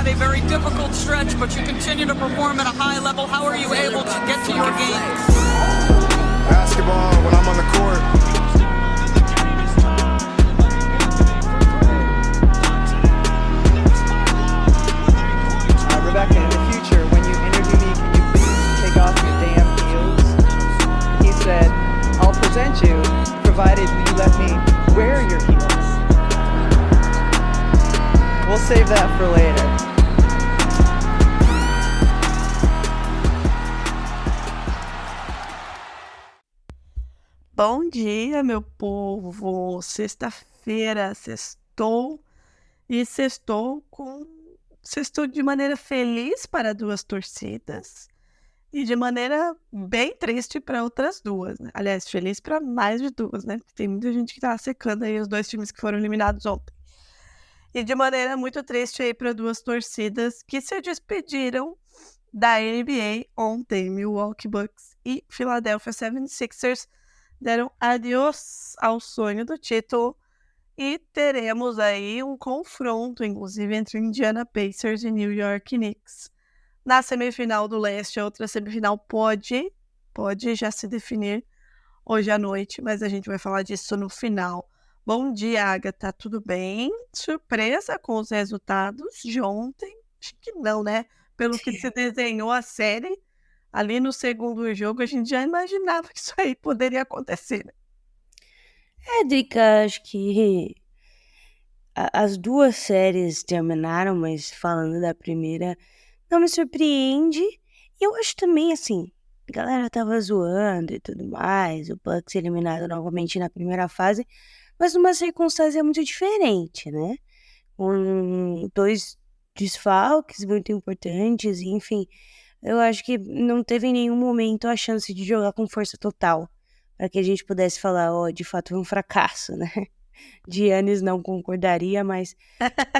had a very difficult stretch, but you continue to perform at a high level. How are you able to get to your game? Basketball when I'm on the court. Rebecca, in the future, when you interview me, can you please take off your damn heels? He said, I'll present you, provided you let me wear your heels. We'll save that for later. Bom dia, meu povo! Sexta-feira, sextou e sextou de maneira feliz para duas torcidas e de maneira bem triste para outras duas, né? Aliás, feliz para mais de duas, né? Tem muita gente que tá secando aí os dois times que foram eliminados ontem. E de maneira muito triste aí para duas torcidas que se despediram da NBA ontem. Milwaukee Bucks e Philadelphia 76ers deram adeus ao sonho do título e teremos aí um confronto, inclusive, entre Indiana Pacers e New York Knicks. Na semifinal do leste, a outra semifinal pode já se definir hoje à noite, mas a gente vai falar disso no final. Bom dia, Agatha, tudo bem? Surpresa com os resultados de ontem? Acho que não, né? Pelo que se desenhou a série, ali no segundo jogo, a gente já imaginava que isso aí poderia acontecer, né? Drica, acho que as duas séries terminaram, mas falando da primeira, não me surpreende. E eu acho também, assim, a galera tava zoando e tudo mais, o Bucks eliminado novamente na primeira fase, mas numa circunstância muito diferente, né? Com dois desfalques muito importantes, enfim, eu acho que não teve em nenhum momento a chance de jogar com força total, para que a gente pudesse falar, de fato foi um fracasso, né? Giannis não concordaria, mas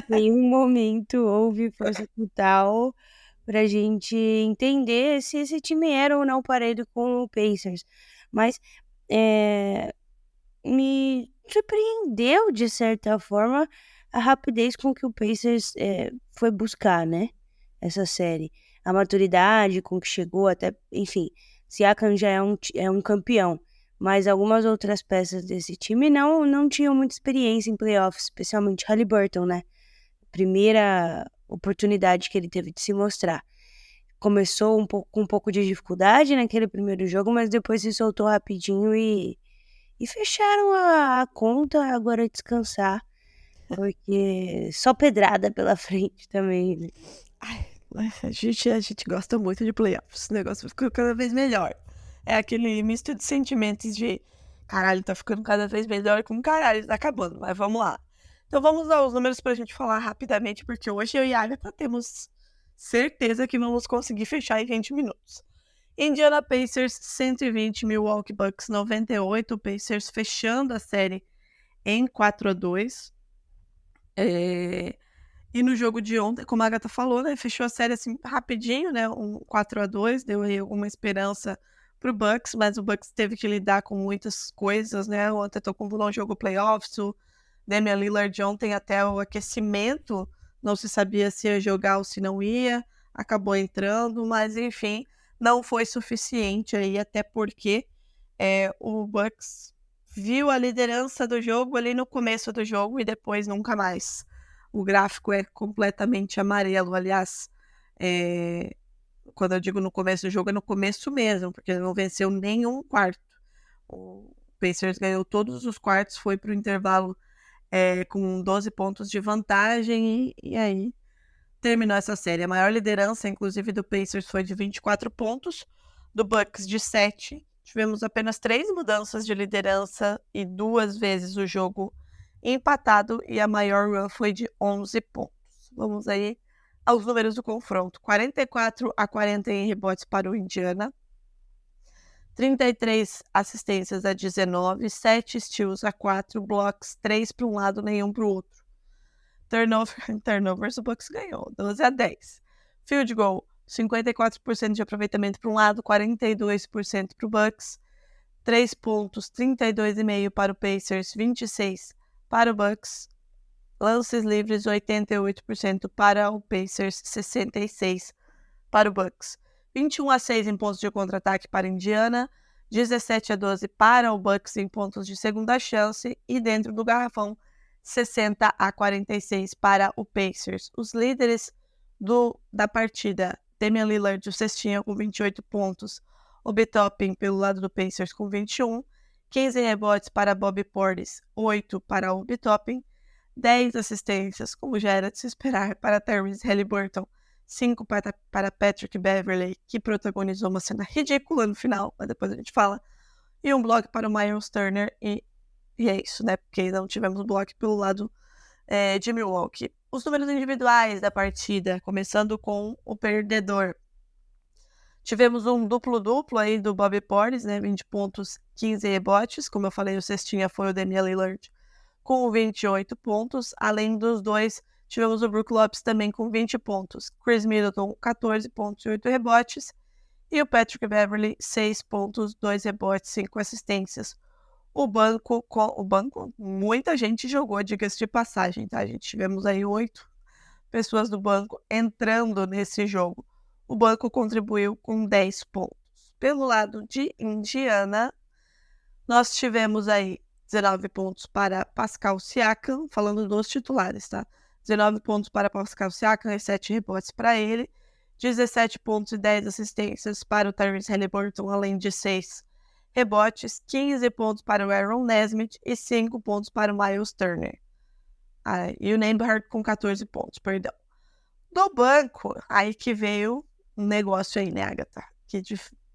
em nenhum momento houve força total pra gente entender se esse time era ou não parelho com o Pacers. Mas me surpreendeu, de certa forma, a rapidez com que o Pacers foi buscar, né, essa série. A maturidade com que chegou até, enfim, Siakam já é um campeão, mas algumas outras peças desse time não tinham muita experiência em playoffs, especialmente Haliburton, né? Primeira oportunidade que ele teve de se mostrar. Começou com um pouco de dificuldade naquele primeiro jogo, mas depois se soltou rapidinho e fecharam a conta, agora descansar, porque só pedrada pela frente também, né? Ai, a gente gosta muito de playoffs, o negócio ficou cada vez melhor. É aquele misto de sentimentos de caralho, tá ficando cada vez melhor, com caralho, tá acabando, mas vamos lá. Então vamos aos números pra gente falar rapidamente, porque hoje eu e a Agatha temos certeza que vamos conseguir fechar em 20 minutos. Indiana Pacers 120, Milwaukee Bucks 98, Pacers fechando a série em 4-2. E no jogo de ontem, como a Agatha falou, né, fechou a série assim rapidinho, né, um 4-2, deu aí alguma esperança pro Bucks, mas o Bucks teve que lidar com muitas coisas, né, o Antetokounmpo não jogou playoffs, o Damian Lillard ontem até o aquecimento, não se sabia se ia jogar ou se não ia, acabou entrando, mas enfim, não foi suficiente aí, até porque o Bucks viu a liderança do jogo ali no começo do jogo e depois nunca mais. O gráfico é completamente amarelo, aliás, quando eu digo no começo do jogo, é no começo mesmo, porque não venceu nenhum quarto. O Pacers ganhou todos os quartos, foi para o intervalo com 12 pontos de vantagem e aí terminou essa série. A maior liderança, inclusive, do Pacers foi de 24 pontos, do Bucks de 7. Tivemos apenas 3 mudanças de liderança e 2 vezes o jogo empatado e a maior run foi de 11 pontos. Vamos aí aos números do confronto. 44-40 em rebotes para o Indiana, 33 assistências a 19, 7 steals a 4, blocks 3 para um lado, nenhum para o outro. Turnovers, o Bucks ganhou, 12-10. Field goal, 54% de aproveitamento para um lado, 42% para o Bucks. 3 pontos, 32,5 para o Pacers, 26 para o Bucks. Lances livres 88% para o Pacers, 66% para o Bucks. 21-6 em pontos de contra-ataque para Indiana, 17-12 para o Bucks em pontos de segunda chance e dentro do garrafão 60-46 para o Pacers. Os líderes da partida, Damian Lillard, o cestinha com 28 pontos, Obi Toppin pelo lado do Pacers com 21, 15 rebotes para Bobby Portis, 8 para Obi Toppin, 10 assistências, como já era de se esperar, para Tyrese Haliburton, 5 para Patrick Beverley, que protagonizou uma cena ridícula no final, mas depois a gente fala, e um bloco para o Miles Turner, e é isso, né? Porque não tivemos bloco pelo lado de Milwaukee. Os números individuais da partida, começando com o perdedor. Tivemos um duplo-duplo aí do Bobby Portis, né? 20 pontos, 15 rebotes. Como eu falei, o cestinha foi o Damian Lillard com 28 pontos. Além dos dois, tivemos o Brook Lopes também com 20 pontos. Chris Middleton, 14 pontos e 8 rebotes. E o Patrick Beverley, 6 pontos, 2 rebotes, 5 assistências. O banco, muita gente jogou, diga-se de passagem, tá, gente? Tivemos aí 8 pessoas do banco entrando nesse jogo. O banco contribuiu com 10 pontos. Pelo lado de Indiana, nós tivemos aí 19 pontos para Pascal Siakam, falando dos titulares, tá? 19 pontos para Pascal Siakam e 7 rebotes para ele. 17 pontos e 10 assistências para o Tyrese Haliburton, além de 6 rebotes, 15 pontos para o Aaron Nesmith e 5 pontos para o Miles Turner. E o Nembhard com 14 pontos, perdão. Do banco, aí que veio um negócio aí, né, Agatha? Que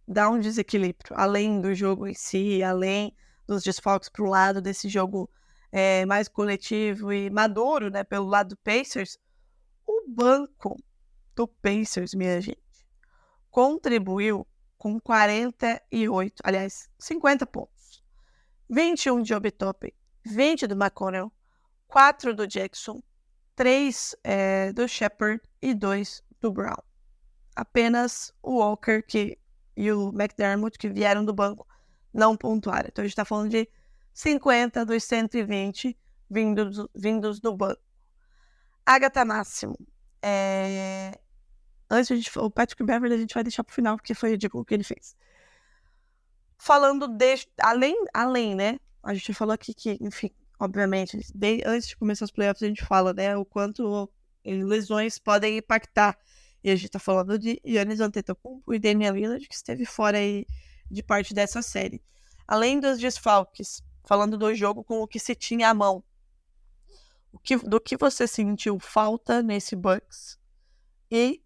dá um desequilíbrio, além do jogo em si, além dos desfalques para o lado desse jogo mais coletivo e maduro, né, pelo lado do Pacers. O banco do Pacers, minha gente, contribuiu com 50 pontos. 21 de Obi Toppin, 20 do McConnell, 4 do Jackson, 3 do Shepard e 2 do Brown. Apenas o Walker e o McDermott, que vieram do banco, não pontuaram. Então a gente está falando de 50 dos 120 vindos do banco. Agatha Máximo. Antes o Patrick Beverley a gente vai deixar pro final, porque foi ridículo o que ele fez. Falando além, né? A gente falou aqui que, enfim, obviamente, antes de começar os playoffs a gente fala, né, o quanto lesões podem impactar. E a gente tá falando de Giannis Antetokounmpo e Damian Lillard, que esteve fora aí de parte dessa série. Além dos desfalques, falando do jogo com o que se tinha à mão, do que você sentiu falta nesse Bucks e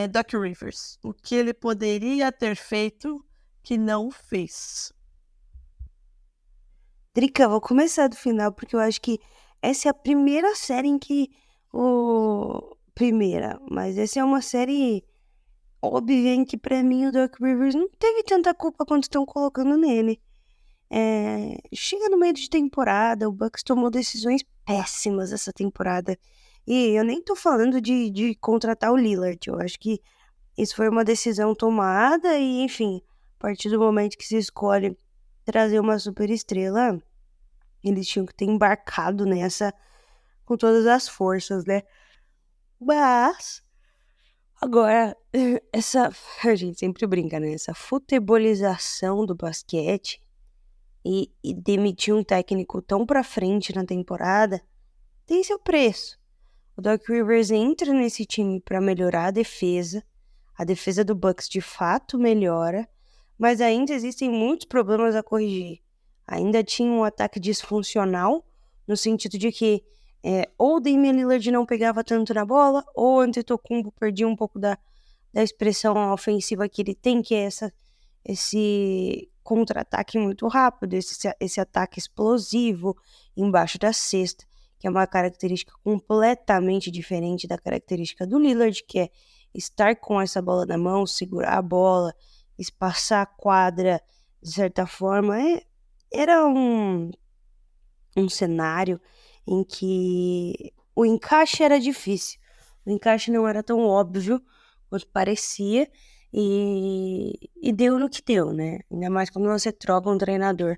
Doc Rivers, o que ele poderia ter feito que não fez. Drica, vou começar do final, porque eu acho que essa é a primeira série em que mas essa é uma série óbvia em que pra mim o Doc Rivers não teve tanta culpa quanto estão colocando nele. Chega no meio de temporada, o Bucks tomou decisões péssimas essa temporada. E eu nem tô falando de contratar o Lillard. Eu acho que isso foi uma decisão tomada e, enfim, a partir do momento que se escolhe trazer uma superestrela, eles tinham que ter embarcado nessa com todas as forças, né? Mas, agora, a gente sempre brinca, né? Essa futebolização do basquete e demitir um técnico tão pra frente na temporada tem seu preço. O Doc Rivers entra nesse time para melhorar a defesa do Bucks de fato melhora, mas ainda existem muitos problemas a corrigir. Ainda tinha um ataque disfuncional, no sentido de que ou o Damian Lillard não pegava tanto na bola, ou o Antetokounmpo perdia um pouco da expressão ofensiva que ele tem, que é esse contra-ataque muito rápido, esse ataque explosivo embaixo da cesta, que é uma característica completamente diferente da característica do Lillard, que é estar com essa bola na mão, segurar a bola, espaçar a quadra, de certa forma. Era um cenário em que o encaixe era difícil. O encaixe não era tão óbvio quanto parecia e deu no que deu, né? Ainda mais quando você troca um treinador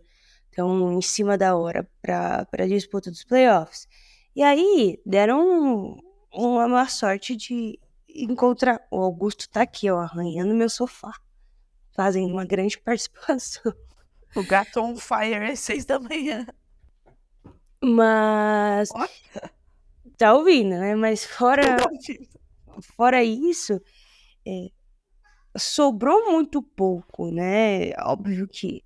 tão em cima da hora para a disputa dos playoffs. E aí, deram uma má sorte de encontrar. O Augusto tá aqui, ó, arranhando meu sofá, fazendo uma grande participação. O gato on fire às 6 da manhã. Mas Ó, tá ouvindo, né? Mas fora tá isso, sobrou muito pouco, né? Óbvio que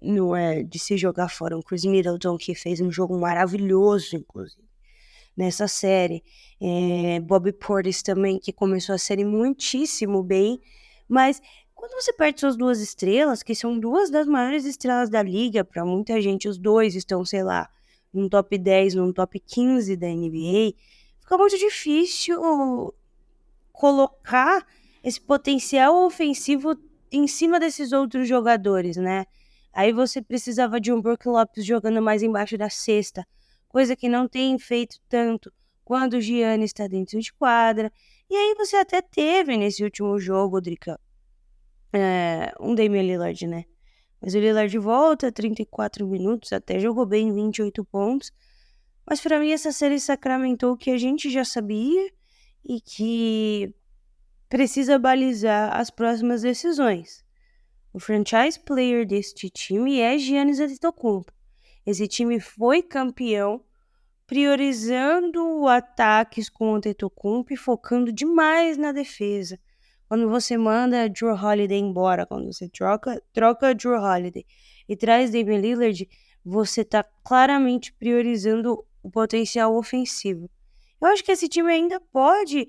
não é de se jogar fora um Chris Middleton, que fez um jogo maravilhoso, inclusive, nessa série. Bobby Portis também, que começou a série muitíssimo bem. Mas quando você perde suas duas estrelas, que são duas das maiores estrelas da liga, para muita gente os dois estão, sei lá, num top 10, num top 15 da NBA, fica muito difícil colocar esse potencial ofensivo em cima desses outros jogadores, né? Aí você precisava de um Brook Lopes jogando mais embaixo da cesta, coisa que não tem feito tanto quando o Giannis está dentro de quadra. E aí você até teve nesse último jogo, Drica, um Damian Lillard, né? Mas o Lillard volta, 34 minutos, até jogou bem, 28 pontos. Mas para mim essa série sacramentou o que a gente já sabia e que precisa balizar as próximas decisões. O franchise player deste time é Giannis Antetokounmpo. Esse time foi campeão priorizando ataques com o Antetokounmpo e focando demais na defesa. Quando você manda Jrue Holiday embora, quando você troca Jrue Holiday e traz Damian Lillard, você está claramente priorizando o potencial ofensivo. Eu acho que esse time ainda pode,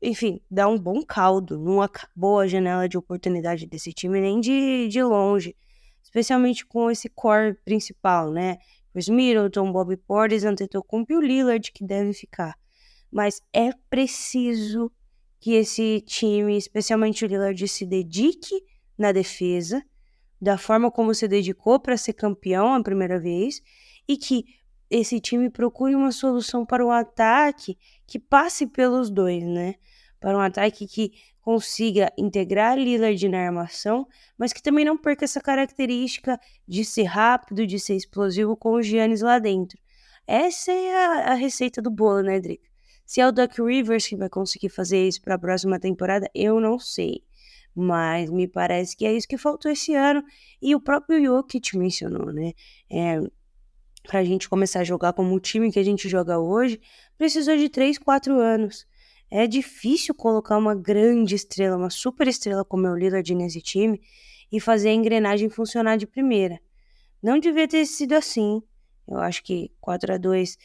enfim, dar um bom caldo. Não acabou a janela de oportunidade desse time nem de longe, especialmente com esse core principal, né? Chris Middleton, Bobby Portis, Antetokounmpo e o Lillard que deve ficar. Mas é preciso que esse time, especialmente o Lillard, se dedique na defesa, da forma como se dedicou para ser campeão a primeira vez, e que esse time procure uma solução para o ataque que passe pelos dois, né? Para um ataque que consiga integrar Lillard na armação, mas que também não perca essa característica de ser rápido, de ser explosivo com o Giannis lá dentro. Essa é a receita do bolo, né, Drica? Se é o Doc Rivers que vai conseguir fazer isso para a próxima temporada, eu não sei. Mas me parece que é isso que faltou esse ano. E o próprio Jokic mencionou, né? Para a gente começar a jogar como o time que a gente joga hoje, precisou de 3, 4 anos. É difícil colocar uma grande estrela, uma super estrela como é o Lillard nesse time e fazer a engrenagem funcionar de primeira. Não devia ter sido assim. Eu acho que 4-2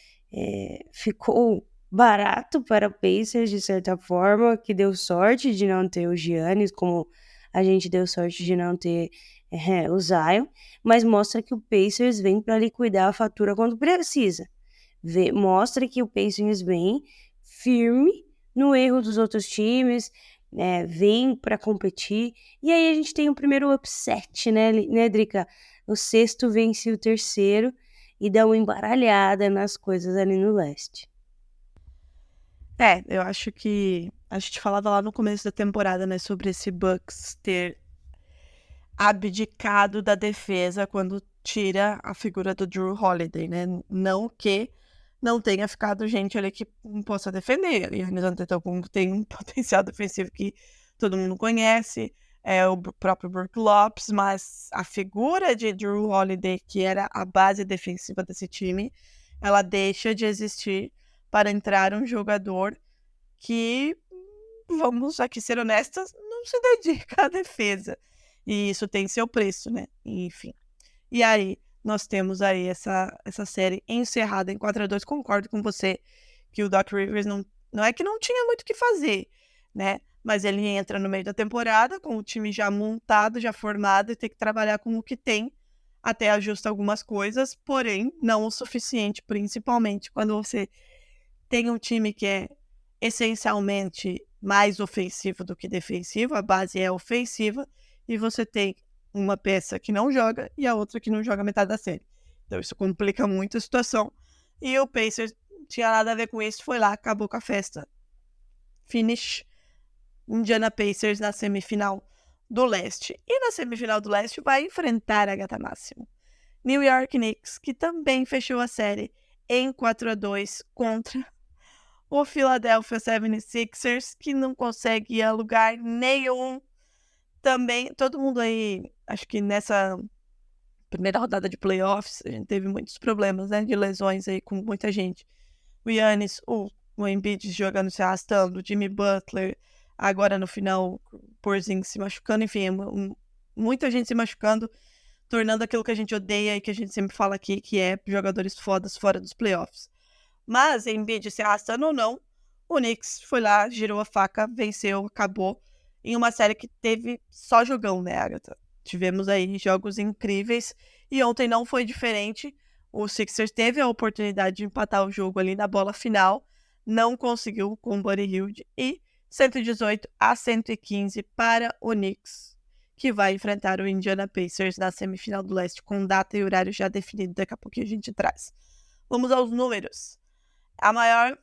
ficou barato para o Pacers, de certa forma, que deu sorte de não ter o Giannis, como a gente deu sorte de não ter o Zion, mas mostra que o Pacers vem para liquidar a fatura quando precisa. Mostra que o Pacers vem firme no erro dos outros times, vem para competir, e aí a gente tem o primeiro upset, né, Drica? O sexto vence o terceiro e dá uma embaralhada nas coisas ali no leste. Eu acho que a gente falava lá no começo da temporada, né, sobre esse Bucks ter abdicado da defesa quando tira a figura do Jrue Holiday, né? Não que não tenha ficado gente ali que possa defender. E o Antetokounmpo tem um potencial defensivo que todo mundo conhece, o próprio Brook Lopes, mas a figura de Jrue Holiday, que era a base defensiva desse time, ela deixa de existir para entrar um jogador que, vamos aqui ser honestas, não se dedica à defesa. E isso tem seu preço, né? Enfim. E aí, nós temos aí essa série encerrada em 4-2. Concordo com você que o Doc Rivers não é que não tinha muito o que fazer, né? Mas ele entra no meio da temporada com o time já montado, já formado, e tem que trabalhar com o que tem, até ajusta algumas coisas, porém não o suficiente, principalmente quando você tem um time que é essencialmente mais ofensivo do que defensivo, a base é ofensiva, e você tem uma peça que não joga e a outra que não joga metade da série. Então isso complica muito a situação. E o Pacers não tinha nada a ver com isso, foi lá, acabou com a festa. Finish. Indiana Pacers na semifinal do leste. E na semifinal do leste vai enfrentar a gata máxima. New York Knicks, que também fechou a série em 4-2 contra o Philadelphia 76ers, que não consegue ir a lugar nenhum. Também, todo mundo aí, acho que nessa primeira rodada de playoffs, a gente teve muitos problemas, né, de lesões aí com muita gente. O Giannis, o Embiid jogando, se arrastando, o Jimmy Butler, agora no final, o Porzingis se machucando, enfim, muita gente se machucando, tornando aquilo que a gente odeia e que a gente sempre fala aqui, que é jogadores fodas fora dos playoffs. Mas, Embiid se arrastando ou não, o Knicks foi lá, girou a faca, venceu, acabou, em uma série que teve só jogão, né, Agatha? Tivemos aí jogos incríveis, e ontem não foi diferente. O Sixers teve a oportunidade de empatar o jogo ali na bola final, não conseguiu com o Buddy Hield, e 118-115 para o Knicks, que vai enfrentar o Indiana Pacers na semifinal do leste, com data e horário já definido, daqui a pouquinho a gente traz. Vamos aos números. A maior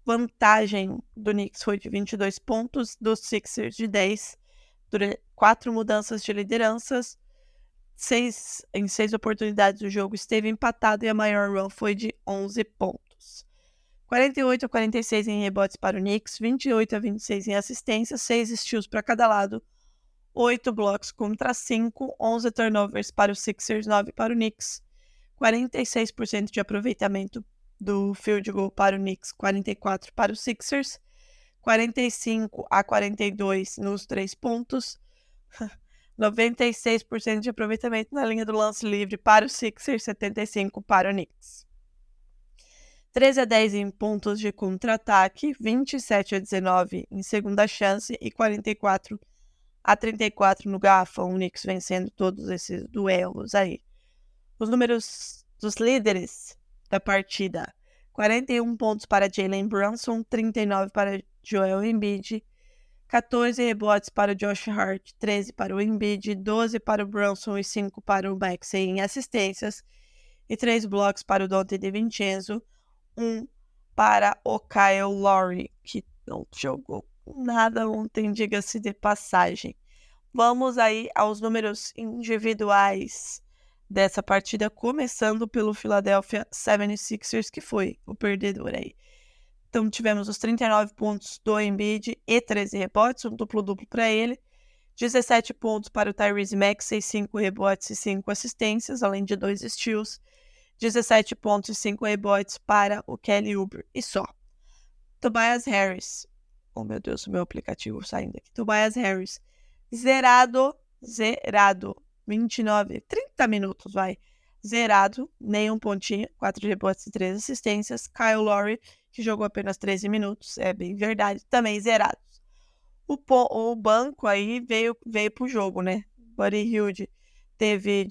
vantagem do Knicks foi de 22 pontos, dos Sixers de 10, 4 mudanças de lideranças, em 6 oportunidades o jogo esteve empatado e a maior run foi de 11 pontos. 48-46 em rebotes para o Knicks, 28-26 em assistências, 6 steals para cada lado, 8 blocos contra 5, 11 turnovers para os Sixers, 9 para o Knicks, 46% de aproveitamento do field goal para o Knicks, 44 para os Sixers, 45-42 nos 3 pontos, 96% de aproveitamento na linha do lance livre para o Sixers, 75 para o Knicks. 13-10 em pontos de contra-ataque, 27-19 em segunda chance e 44-34 no garrafão, o Knicks vencendo todos esses duelos aí. Os números dos líderes da partida: 41 pontos para Jalen Brunson, 39 para Joel Embiid, 14 rebotes para o Josh Hart, 13 para o Embiid, 12 para o Brunson e 5 para o Maxey em assistências, e 3 blocos para o Donte DiVincenzo, 1 para o Kyle Lowry, que não jogou nada ontem, diga-se de passagem. Vamos aí aos números individuais dessa partida, começando pelo Philadelphia 76ers, que foi o perdedor aí. Então tivemos os 39 pontos do Embiid e 13 rebotes, um duplo-duplo para ele. 17 pontos para o Tyrese Maxey, 5 rebotes e 5 assistências, além de 2 steals. 17 pontos e 5 rebotes para o Kelly Oubre e só. Tobias Harris. Oh, meu Deus, o meu aplicativo saindo aqui. Tobias Harris. Zerado. 29, 30 minutos, vai. Zerado, nenhum pontinho, 4 rebotes e 3 assistências. Kyle Lowry, que jogou apenas 13 minutos, é bem verdade, também zerado. O banco aí veio pro jogo, né? Buddy Hield teve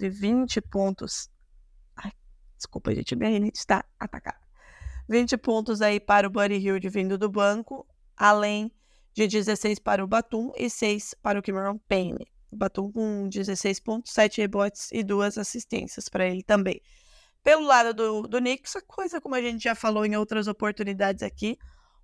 20 pontos. Ai, desculpa, gente, minha rinite está atacada. 20 pontos aí para o Buddy Hield vindo do banco, além de 16 para o Batum e 6 para o Cameron Payne. O Batum com 16 pontos, 7 rebotes e 2 assistências para ele também. Pelo lado do Knicks, a coisa, como a gente já falou em outras oportunidades aqui,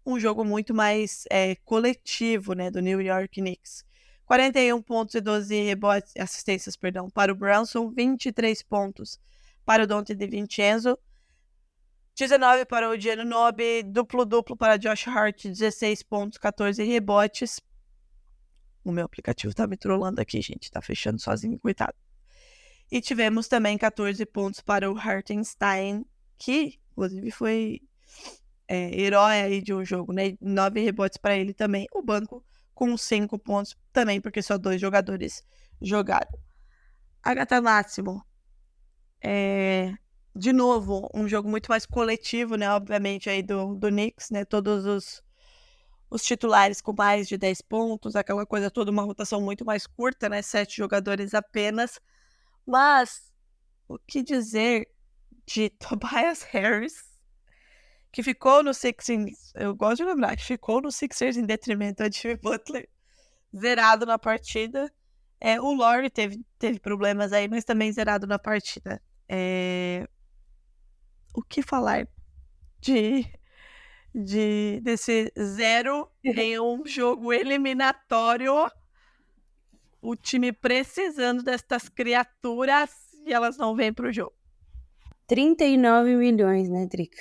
um jogo muito mais coletivo, né, do New York Knicks. 41 pontos e 12 rebotes, assistências, para o Brunson, 23 pontos para o Donte DiVincenzo, 19 para o Giannobi, duplo-duplo para Josh Hart, 16 pontos, 14 rebotes. O meu aplicativo tá me trollando aqui, gente, tá fechando sozinho, coitado. E tivemos também 14 pontos para o Hartenstein, que inclusive foi herói aí de um jogo, né? 9 rebotes para ele também. O banco com 5 pontos também, porque só 2 jogadores jogaram. Agatha Máximo. De novo, um jogo muito mais coletivo, né? Obviamente aí do Knicks, né? Todos os titulares com mais de 10 pontos, aquela coisa toda, uma rotação muito mais curta, né? 7 jogadores apenas. Mas, o que dizer de Tobias Harris, que ficou no Sixers, eu gosto de lembrar, que ficou no Sixers em detrimento de Jimmy Butler, zerado na partida. O Lowry teve problemas aí, mas também zerado na partida. O que falar desse zero em um jogo eliminatório? O time precisando destas criaturas e elas não vêm pro jogo. 39 milhões, né, Drica?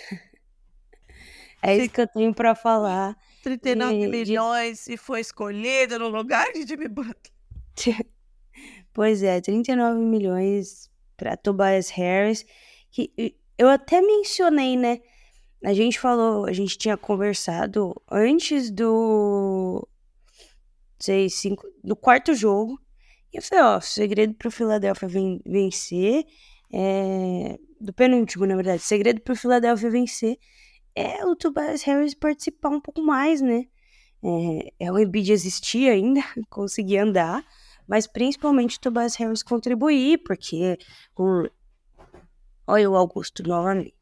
É isso que eu tenho pra falar. 39 de- milhões e foi escolhido no lugar de Jimmy Butler. Pois é, 39 milhões para Tobias Harris, que eu até mencionei, né? A gente tinha conversado antes do quarto jogo, e eu falei, ó, o segredo pro Philadelphia vencer, do penúltimo, na verdade, o segredo pro Philadelphia vencer é o Tobias Harris participar um pouco mais, né? O Embiid existir ainda, conseguir andar, mas principalmente o Tobias Harris contribuir, porque olha o Augusto novamente,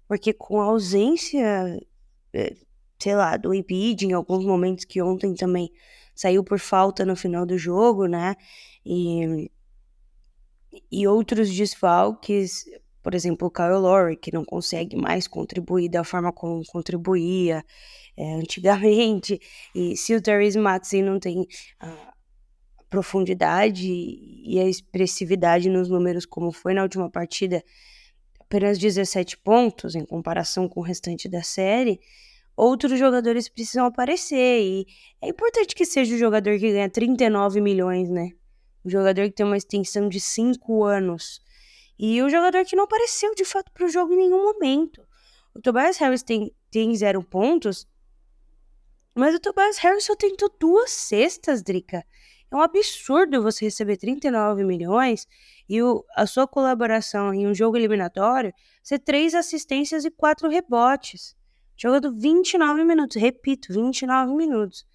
porque com a ausência, sei lá, do Embiid em alguns momentos, que ontem também saiu por falta no final do jogo, né, e outros desfalques, por exemplo, o Kyle Lowry, que não consegue mais contribuir da forma como contribuía antigamente, e se o Therese Maxey não tem a profundidade e a expressividade nos números como foi na última partida, apenas 17 pontos em comparação com o restante da série, outros jogadores precisam aparecer, e é importante que seja o jogador que ganha 39 milhões, né? O jogador que tem uma extensão de 5 anos. E o jogador que não apareceu de fato para o jogo em nenhum momento. O Tobias Harris tem 0 pontos, mas o Tobias Harris só tentou 2 cestas, Drica. É um absurdo você receber 39 milhões e a sua colaboração em um jogo eliminatório ser 3 assistências e 4 rebotes. Jogando 29 minutos, repito, 29 minutos.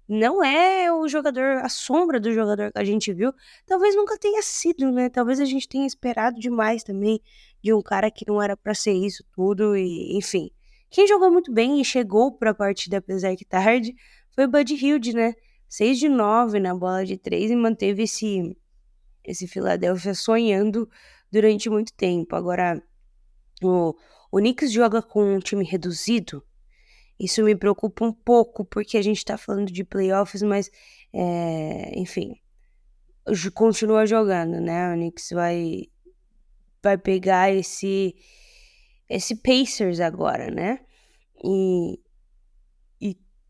Não é o jogador, a sombra do jogador que a gente viu. Talvez nunca tenha sido, né? Talvez a gente tenha esperado demais também de um cara que não era pra ser isso tudo, e enfim. Quem jogou muito bem e chegou pra partida, apesar que tarde, foi o Buddy Hield, né? 6 de 9 na bola de 3 e manteve esse Philadelphia sonhando durante muito tempo. Agora, o Knicks joga com um time reduzido. Isso me preocupa um pouco, porque a gente tá falando de playoffs, mas, enfim, continua jogando, né? O Knicks vai pegar esse Pacers agora, né? E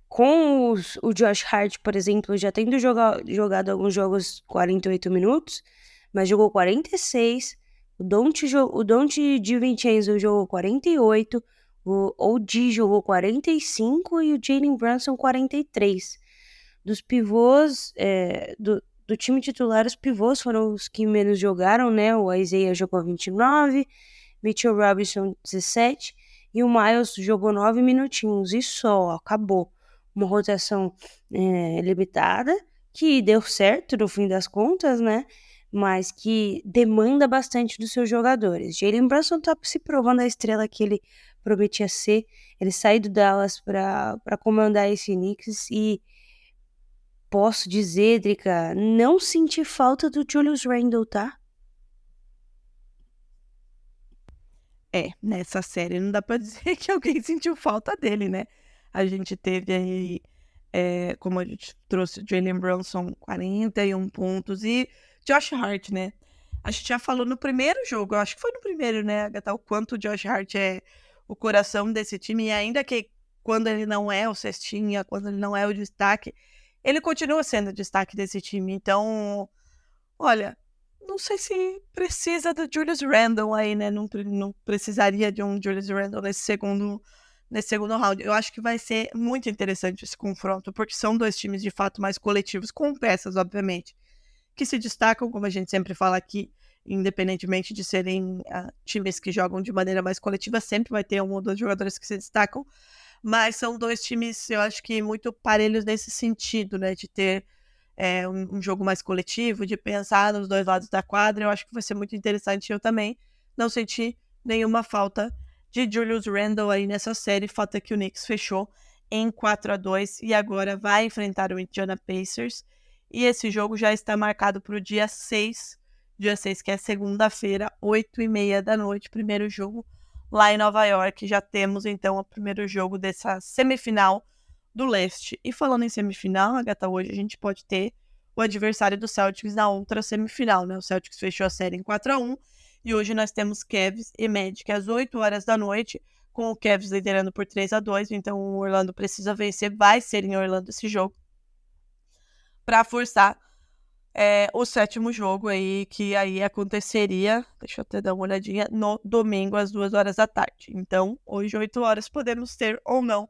com o Josh Hart, por exemplo, já tendo jogado alguns jogos 48 minutos, mas jogou 46, o Donte DiVincenzo jogou 48, o OG jogou 45 e o Jalen Brunson 43. Dos pivôs, do time titular, os pivôs foram os que menos jogaram, né? O Isaiah jogou 29, Mitchell Robinson 17 e o Miles jogou 9 minutinhos e só, acabou. Uma rotação limitada, que deu certo no fim das contas, né? Mas que demanda bastante dos seus jogadores. Jalen Brunson tá se provando a estrela que ele prometia ser. Ele saiu do Dallas para comandar esse Knicks e posso dizer, Drica, não senti falta do Julius Randle, tá? Nessa série não dá pra dizer que alguém sentiu falta dele, né? A gente teve aí, como a gente trouxe o Jalen Brunson, 41 pontos, e Josh Hart, né? A gente já falou no primeiro jogo, eu acho que foi no primeiro, né, Agatha, o quanto o Josh Hart é o coração desse time, e ainda que quando ele não é o cestinha, quando ele não é o destaque, ele continua sendo o destaque desse time. Então, olha, não sei se precisa do Julius Randle aí, né? Não precisaria de um Julius Randle nesse segundo round. Eu acho que vai ser muito interessante esse confronto, porque são dois times de fato mais coletivos, com peças, obviamente, que se destacam, como a gente sempre fala aqui, independentemente de serem times que jogam de maneira mais coletiva, sempre vai ter um ou dois jogadores que se destacam, mas são dois times, eu acho que muito parelhos nesse sentido, né, de ter um jogo mais coletivo, de pensar nos dois lados da quadra. Eu acho que vai ser muito interessante. Eu também não senti nenhuma falta de Julius Randle aí nessa série, falta que o Knicks fechou em 4-2 e agora vai enfrentar o Indiana Pacers, e esse jogo já está marcado para o dia 6, que é segunda-feira, 8h30 da noite, primeiro jogo lá em Nova York. Já temos então o primeiro jogo dessa semifinal do leste. E falando em semifinal, Agatha, hoje a gente pode ter o adversário do Celtics na outra semifinal, né? O Celtics fechou a série em 4-1 E hoje nós temos Cavs e Magic às 8 horas da noite, com o Cavs liderando por 3-2. Então o Orlando precisa vencer, vai ser em Orlando esse jogo, para forçar o 7º jogo aí, que aí aconteceria, deixa eu até dar uma olhadinha, no domingo às 2 horas da tarde. Então, hoje, 8 horas, podemos ter ou não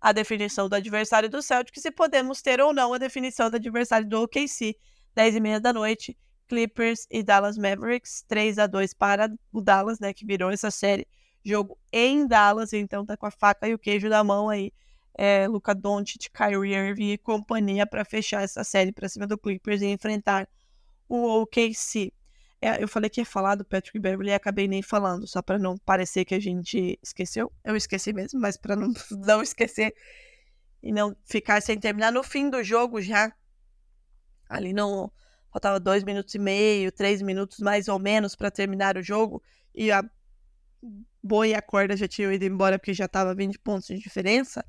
a definição do adversário do Celtics e podemos ter ou não a definição do adversário do OKC, 10h30 da noite, Clippers e Dallas Mavericks, 3-2 para o Dallas, né, que virou essa série, jogo em Dallas, então tá com a faca e o queijo na mão aí, Luka Doncic, Kyrie Irving e companhia para fechar essa série para cima do Clippers e enfrentar o OKC. Eu falei que ia falar do Patrick Beverley e acabei nem falando, só para não parecer que a gente esqueceu. Eu esqueci mesmo, mas para não esquecer e não ficar sem terminar. No fim do jogo já, ali faltava 2 minutos e meio, 3 minutos mais ou menos para terminar o jogo, e a boa e a corda já tinham ido embora porque já estava 20 pontos de diferença.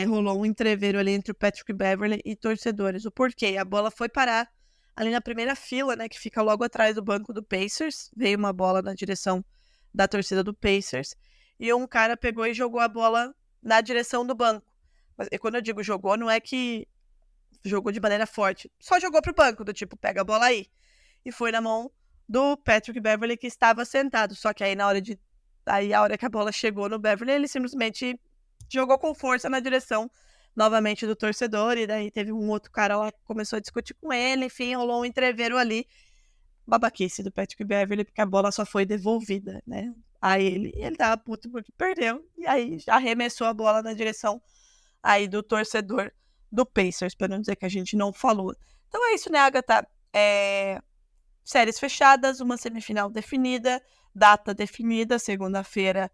Rolou um entreveiro ali entre o Patrick Beverley e torcedores. O porquê? A bola foi parar ali na primeira fila, né, que fica logo atrás do banco do Pacers. Veio uma bola na direção da torcida do Pacers e um cara pegou e jogou a bola na direção do banco. Mas quando eu digo jogou, não é que jogou de maneira forte, só jogou pro banco, do tipo, pega a bola aí. E foi na mão do Patrick Beverley, que estava sentado. Só que aí a hora que a bola chegou no Beverley, ele simplesmente jogou com força na direção novamente do torcedor, e daí teve um outro cara lá que começou a discutir com ele, enfim, rolou um entreveiro ali, babaquice do Patrick Beverley, porque a bola só foi devolvida, né, a ele, e ele tava puto porque perdeu, e aí já arremessou a bola na direção aí do torcedor do Pacers, para não dizer que a gente não falou. Então é isso, né, Agatha? Séries fechadas, uma semifinal definida, data definida, segunda-feira,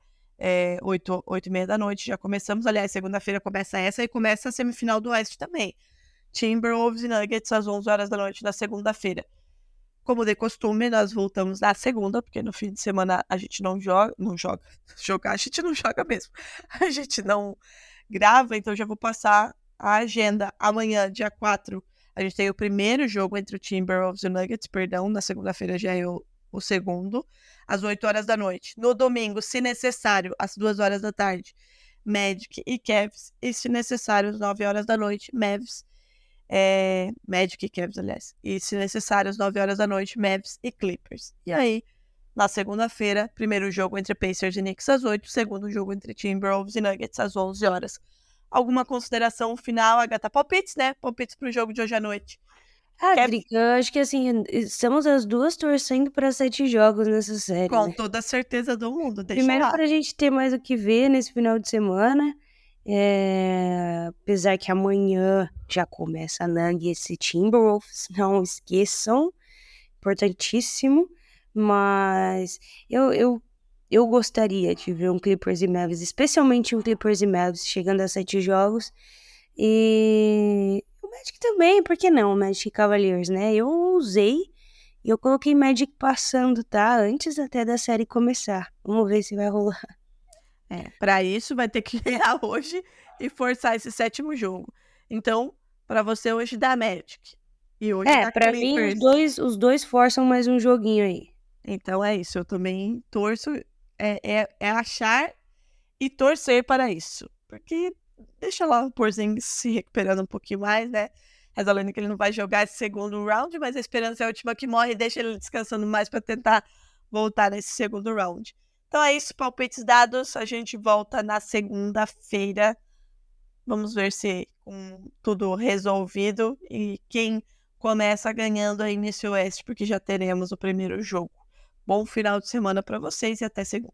8h30 da noite, já começamos. Aliás, segunda-feira começa essa e começa a semifinal do Oeste também. Timberwolves e Nuggets às 11 horas da noite da segunda-feira. Como de costume, nós voltamos na segunda, porque no fim de semana a gente não joga. Jogar a gente não joga mesmo. A gente não grava, então já vou passar a agenda. Amanhã, dia 4, a gente tem o primeiro jogo entre o Timberwolves e o Nuggets, na segunda-feira já é o segundo, às 8 horas da noite. No domingo, se necessário, às 2 horas da tarde, Magic e Cavs. E se necessário, às 9 horas da noite, Magic e Cavs, aliás. E se necessário, às 9 horas da noite, Mavs e Clippers. E aí, na segunda-feira, primeiro jogo entre Pacers e Knicks às 8, segundo jogo entre Timberwolves e Nuggets às 11 horas. Alguma consideração final, Agatha? Palpites, né? Palpites pro jogo de hoje à noite. Drica, eu acho que assim, estamos as duas torcendo para 7 jogos nessa série, Com né? toda a certeza do mundo. Primeiro pra gente ter mais o que ver nesse final de semana. Apesar que amanhã já começa Nuggets e Timberwolves, não esqueçam, importantíssimo. Mas eu gostaria de ver um Clippers e Mavs, especialmente um Clippers e Mavs chegando a 7 jogos. E o Magic também, por que não? O Magic Cavaliers, né? Eu usei e eu coloquei Magic passando, tá? Antes até da série começar. Vamos ver se vai rolar. Para isso vai ter que ganhar hoje e forçar esse 7º jogo. Então, para você hoje dá Magic. E hoje dá pra Clippers. mim os dois forçam mais um joguinho aí. Então é isso, eu também torço, achar e torcer para isso. Porque deixa lá o Porzingis se recuperando um pouquinho mais, né? Resolvendo que ele não vai jogar esse segundo round, mas a esperança é a última que morre, deixa ele descansando mais para tentar voltar nesse segundo round. Então é isso, palpites dados, a gente volta na segunda-feira. Vamos ver se com tudo resolvido e quem começa ganhando aí nesse Oeste, porque já teremos o primeiro jogo. Bom final de semana para vocês e até segunda.